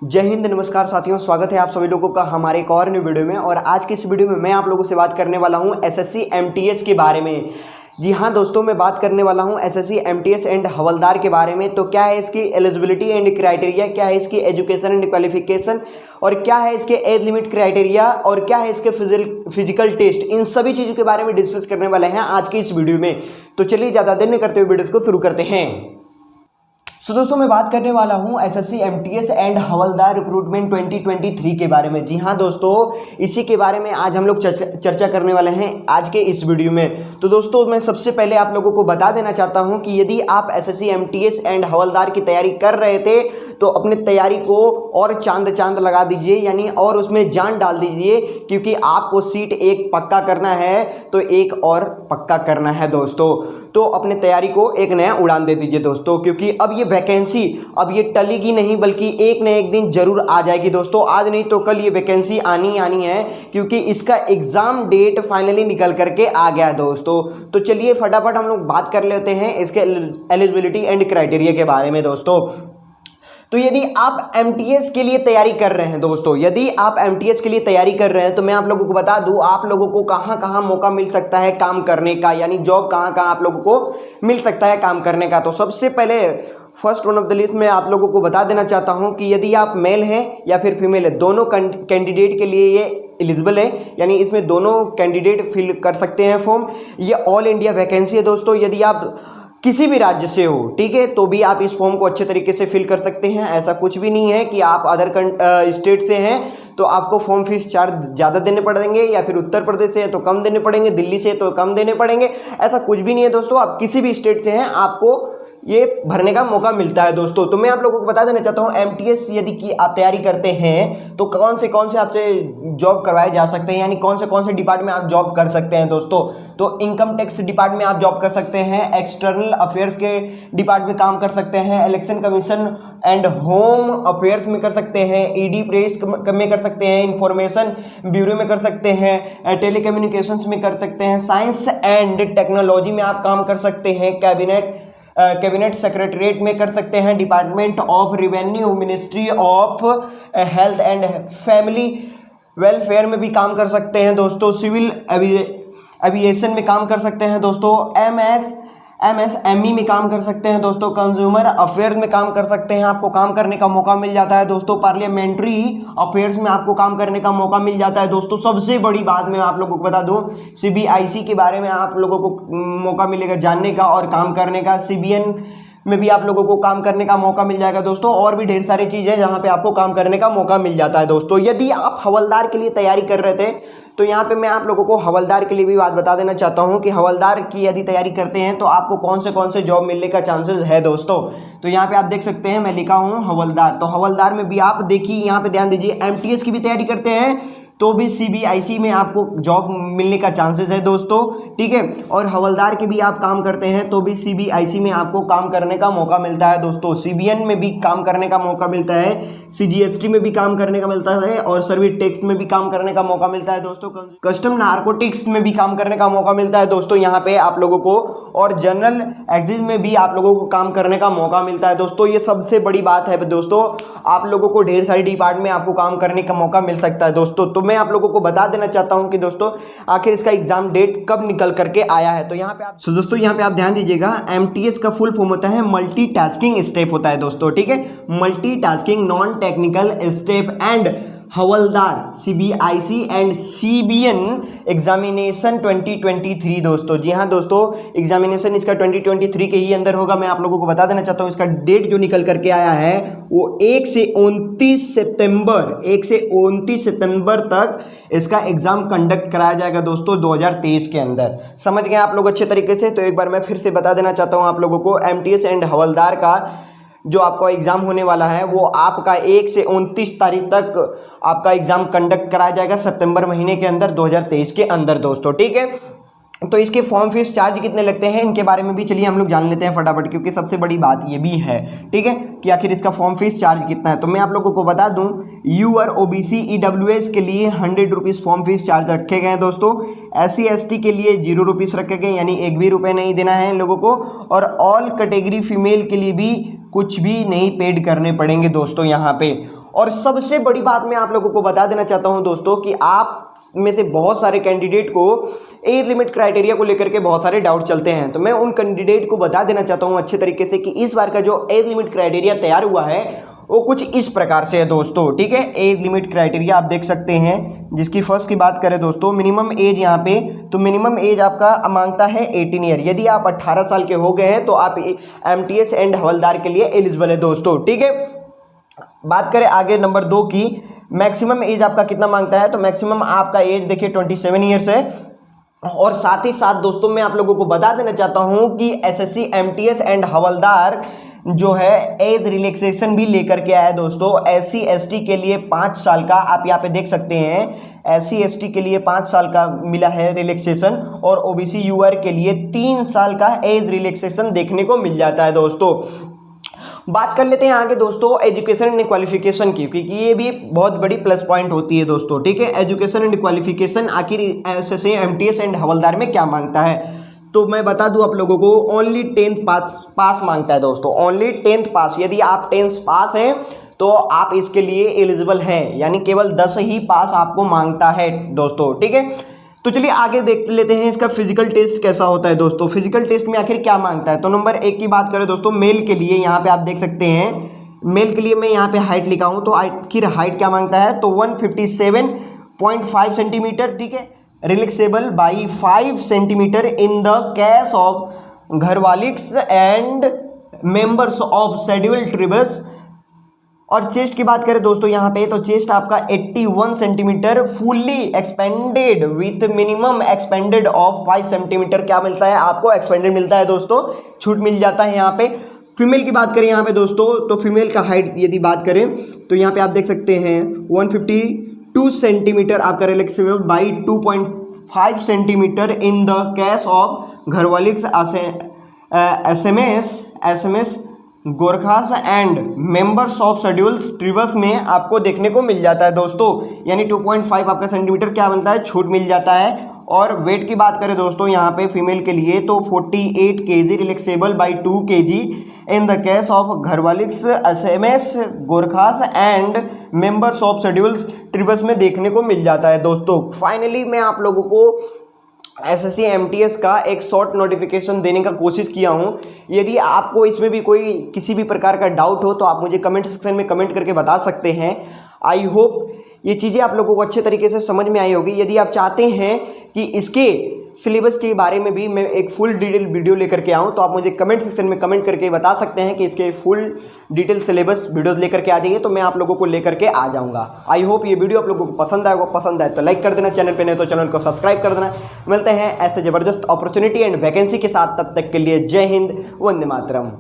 जय हिंद, नमस्कार साथियों, स्वागत है आप सभी लोगों का हमारे एक और न्यू वीडियो में। और आज की इस वीडियो में मैं आप लोगों से बात करने वाला हूं एसएससी एमटीएस के बारे में। जी हां दोस्तों, मैं बात करने वाला हूं एसएससी एमटीएस एंड हवलदार के बारे में। तो क्या है इसकी एलिजिबिलिटी एंड क्राइटेरिया, क्या है इसकी एजुकेशन एंड क्वालिफिकेशन, और क्या है इसके एज लिमिट क्राइटेरिया, और क्या है इसके फिजिकल टेस्ट, इन सभी चीज़ों के बारे में डिस्कस करने वाले हैं आज की इस वीडियो में। तो चलिए ज़्यादा देर नहीं करते हुए वीडियो को शुरू करते हैं। सो दोस्तों, मैं बात करने वाला हूं SSC MTS and havildar recruitment 2023 के बारे में। जी हां दोस्तों, इसी के बारे में आज हम लोग चर्चा करने वाले हैं आज के इस वीडियो में। तो दोस्तों, मैं सबसे पहले आप लोगों को बता देना चाहता हूं कि यदि आप एसएससी एमटीएस एंड हवलदार की तैयारी कर रहे थे तो अपनी तैयारी को और चांद लगा दीजिए, यानी और उसमें जान डाल दीजिए, क्योंकि आपको सीट एक पक्का करना है तो एक और पक्का करना है दोस्तों। तो अपनी तैयारी को एक नया उड़ान दे दीजिए दोस्तों, क्योंकि अब ये वैकेंसी अब ये टलेगी नहीं, बल्कि एक न एक दिन जरूर आ जाएगी दोस्तों। आज नहीं तो कल ये वैकेंसी आनी है, क्योंकि इसका एग्जाम डेट फाइनली निकल करके आ गया है दोस्तों। तो चलिए फटाफट हम लोग बात कर लेते हैं इसके एलिजिबिलिटी एंड क्राइटेरिया के बारे में दोस्तों। तो यदि आप एमटीएस के लिए तैयारी कर रहे हैं दोस्तों, यदि आप एमटीएस के लिए तैयारी कर रहे हैं तो मैं आप लोगों को बता दूं आप लोगों को कहां कहां मौका मिल सकता है काम करने का, यानी जॉब कहां कहां आप लोगों को मिल सकता है काम करने का। तो सबसे पहले first one of the list में आप लोगों को बता देना चाहता हूं कि यदि आप मेल हैं या फिर फीमेल है, दोनों कैंडिडेट के लिए ये एलिजिबल है, यानी इसमें दोनों कैंडिडेट फिल कर सकते हैं फॉर्म। ये ऑल इंडिया वैकेंसी है दोस्तों। यदि आप किसी भी राज्य से हो, ठीक है, तो भी आप इस फॉर्म को अच्छे तरीके से फिल कर सकते हैं। ऐसा कुछ भी नहीं है कि आप अदर स्टेट से हैं तो आपको फॉर्म फीस चार्ज ज़्यादा देने पड़ेंगे, या फिर उत्तर प्रदेश से है तो कम देने पड़ेंगे, दिल्ली से तो कम देने पड़ेंगे। ऐसा कुछ भी नहीं है दोस्तों। आप किसी भी स्टेट से हैं, आपको ये भरने का मौका मिलता है दोस्तों। तो मैं आप लोगों को बता देना चाहता हूँ एमटीएस यदि की आप तैयारी करते हैं तो कौन से आपसे जॉब करवाए जा सकते हैं, यानी कौन से डिपार्टमेंट में आप जॉब कर सकते हैं दोस्तों। तो इनकम टैक्स डिपार्टमेंट में आप जॉब कर सकते हैं, एक्सटर्नल अफेयर्स के डिपार्टमेंट में काम कर सकते हैं, election commission and home affairs में कर सकते हैं, ईडी प्रेस में कर सकते हैं, इंफॉर्मेशन ब्यूरो में कर सकते हैं, टेलीकम्युनिकेशंस में कर सकते हैं, साइंस एंड टेक्नोलॉजी में आप काम कर सकते हैं, कैबिनेट सेक्रेटरीट में कर सकते हैं, department of revenue, ministry of health and family welfare में भी काम कर सकते हैं दोस्तों, सिविल एविएशन में काम कर सकते हैं दोस्तों, एमएसएमई में काम कर सकते हैं दोस्तों, कंज्यूमर अफेयर्स में काम कर सकते हैं, आपको काम करने का मौका मिल जाता है दोस्तों, पार्लियामेंट्री अफेयर्स में आपको काम करने का मौका मिल जाता है दोस्तों। सबसे बड़ी बात मैं आप लोगों को बता दूं, सीबीआईसी के बारे में आप लोगों को मौका मिलेगा जानने का और काम करने का, सीबीएन में भी आप लोगों को काम करने का मौका मिल जाएगा दोस्तों, और भी ढेर सारी चीज़ें जहाँ पे आपको काम करने का मौका मिल जाता है दोस्तों। यदि आप हवलदार के लिए तैयारी कर रहे थे तो यहाँ पे मैं आप लोगों को हवलदार के लिए भी बात बता देना चाहता हूँ कि हवलदार की यदि तैयारी करते हैं तो आपको कौन से जॉब मिलने का चांसेस है दोस्तों। तो यहाँ पे आप देख सकते हैं, मैं लिखा हूँ हवलदार। तो हवलदार में भी आप देखिए, यहाँ पे ध्यान दीजिए, एमटीएस की भी तैयारी करते हैं तो भी सीबीआईसी में आपको जॉब मिलने का चांसेस है दोस्तों, ठीक है। और हवलदार के भी आप काम करते हैं तो भी सीबीआईसी में आपको काम करने का मौका मिलता है दोस्तों, सीबीएन में भी काम करने का मौका मिलता है, सीजीएसटी में भी काम करने का मिलता है, और सर्विस टैक्स में भी काम करने का मौका मिलता है दोस्तों, कस्टम नार्कोटिक्स में भी काम करने का मौका मिलता है दोस्तों यहाँ पे आप लोगों को, और जनरल एग्जिट में भी आप लोगों को काम करने का मौका मिलता है दोस्तों। ये सबसे बड़ी बात है दोस्तों, आप लोगों को ढेर सारी डिपार्टमेंट में आपको काम करने का मौका मिल सकता है दोस्तों। तो मैं आप लोगों को बता देना चाहता हूं कि दोस्तों आखिर इसका एग्जाम डेट कब निकल करके आया है। तो यहाँ पे आप ध्यान दीजिएगा, एमटीएस का फुल फॉर्म होता है मल्टीटास्किंग स्टेप होता है दोस्तों, ठीक है, multitasking non technical step and havildar CBIC and CBN examination 2023 दोस्तों। जी हाँ दोस्तों, एग्जामिनेशन इसका 2023 के ही अंदर होगा। मैं आप लोगों को बता देना चाहता हूँ इसका डेट जो निकल करके आया है वो 1 से 29 सितंबर तक इसका एग्जाम कंडक्ट कराया जाएगा दोस्तों 2023 के अंदर। समझ गए आप लोग अच्छे तरीके से। तो एक बार मैं फिर से बता देना चाहता हूँ आप लोगों को, एमटीएस एंड हवलदार का जो आपका एग्जाम होने वाला है वो आपका 1 से 29 तारीख तक आपका एग्जाम कंडक्ट कराया जाएगा सितंबर महीने के अंदर 2023 के अंदर दोस्तों, ठीक है। तो इसके फॉर्म फीस चार्ज कितने लगते हैं इनके बारे में भी चलिए हम लोग जान लेते हैं फटाफट, क्योंकि सबसे बड़ी बात ये भी है, ठीक है, कि आखिर इसका फॉर्म फीस चार्ज कितना है। तो मैं आप लोगों को बता दूं, यू और ओबीसी ईडब्ल्यूएस के लिए 100 रुपीज़ फॉर्म फीस चार्ज रखे गए हैं दोस्तों, SC ST के लिए 0 रुपीज़ रखे गए, यानी 1 भी रुपये नहीं देना है इन लोगों को, और ऑल कैटेगरी फीमेल के लिए भी कुछ भी नहीं पेड करने पड़ेंगे दोस्तों यहाँ पे। और सबसे बड़ी बात मैं आप लोगों को बता देना चाहता हूं दोस्तों कि आप में से बहुत सारे कैंडिडेट को एज लिमिट क्राइटेरिया को लेकर के बहुत सारे डाउट चलते हैं, तो मैं उन कैंडिडेट को बता देना चाहता हूं अच्छे तरीके से कि इस बार का जो एज लिमिट क्राइटेरिया तैयार हुआ है वो कुछ इस प्रकार से है दोस्तों, ठीक है। एज लिमिट क्राइटेरिया आप देख सकते हैं, जिसकी फर्स्ट की बात करें दोस्तों, मिनिमम एज यहाँ पे, तो मिनिमम एज आपका मांगता है 18 ईयर। यदि आप 18 साल के हो गए हैं तो आप एमटीएस एंड हवलदार के लिए एलिजिबल है दोस्तों, ठीक है। बात करें आगे नंबर 2 की, मैक्सिमम एज आपका कितना मांगता है, तो मैक्सिमम आपका एज देखिए 27 ईयर्स है। और साथ ही साथ दोस्तों मैं आप लोगों को बता देना चाहता हूं कि एसएससी एमटीएस एंड हवलदार जो है एज रिलैक्सेशन भी लेकर के आया है दोस्तों। एससी एसटी के लिए 5 साल का, आप यहाँ पे देख सकते हैं, एससी एसटी के लिए 5 साल का मिला है रिलैक्सेशन, और ओबीसी यूआर के लिए 3 साल का एज रिलैक्सेशन देखने को मिल जाता है दोस्तों। बात कर लेते हैं आगे दोस्तों एजुकेशन एंड क्वालिफिकेशन की, क्योंकि ये भी बहुत बड़ी प्लस पॉइंट होती है दोस्तों, ठीक है। एजुकेशन एंड क्वालिफिकेशन आखिर एसएससी एमटीएस एंड हवलदार में क्या मांगता है, तो मैं बता दूं आप लोगों को, ओनली 10th पास मांगता है दोस्तों, ओनली 10th पास। यदि आप 10th पास हैं तो आप इसके लिए एलिजिबल हैं, यानी केवल 10 ही पास आपको मांगता है दोस्तों, ठीक है। तो चलिए आगे देख लेते हैं इसका फिजिकल टेस्ट कैसा होता है दोस्तों। फिजिकल टेस्ट में आखिर क्या मांगता है, तो नंबर 1 की बात करें दोस्तों, मेल के लिए यहाँ पे आप देख सकते हैं, मेल के लिए मैं यहाँ पे हाइट लिखा हूँ, तो आखिर हाइट क्या मांगता है, तो 157.5 सेंटीमीटर, ठीक है, relaxable by 5 centimetre in the case of Garhwalis and members of scheduled tribes. और चेस्ट की बात करें दोस्तों यहाँ पे, तो चेस्ट आपका 81 centimetre fully expanded with minimum expanded of 5 centimetre क्या मिलता है आपको, एक्सपेंडेड मिलता है दोस्तों, छूट मिल जाता है यहाँ पे। फीमेल की बात करें यहाँ पे दोस्तों, तो फीमेल का हाइट यदि बात करें तो यहाँ पे आप देख सकते हैं 152 सेंटीमीटर आपका relaxable by 2.5 centimetre in the case of Garhwalis Assamese Gorkhas and members of schedules tribes में आपको देखने को मिल जाता है दोस्तों, यानी 2.5 आपका सेंटीमीटर क्या बनता है, छूट मिल जाता है। और वेट की बात करें दोस्तों यहाँ पे फीमेल के लिए, तो 48 kg relaxable by 2 kg in the case of Garhwalis Assamese Gorkhas and members of schedules tribes में देखने को मिल जाता है दोस्तों। फाइनली मैं आप लोगों को एसएससी एमटीएस का एक शॉर्ट नोटिफिकेशन देने का कोशिश किया हूं। यदि आपको इसमें भी कोई किसी भी प्रकार का डाउट हो तो आप मुझे कमेंट सेक्शन में कमेंट करके बता सकते हैं। आई होप ये चीज़ें आप लोगों को अच्छे तरीके से समझ में आई होगी। यदि आप चाहते हैं कि इसके सिलेबस के बारे में भी मैं एक फुल डिटेल वीडियो लेकर के आऊँ तो आप मुझे कमेंट सेक्शन में कमेंट करके बता सकते हैं कि इसके फुल डिटेल सिलेबस वीडियोस लेकर के आ जाइए, तो मैं आप लोगों को लेकर के आ जाऊँगा। आई होप ये वीडियो आप लोगों को पसंद आएगा, पसंद आए तो लाइक कर देना, चैनल पे नहीं तो चैनल को सब्सक्राइब कर देना। मिलते हैं ऐसे ज़बरदस्त अपॉर्चुनिटी एंड वैकेंसी के साथ, तब तक के लिए जय हिंद, वंदे मातरम।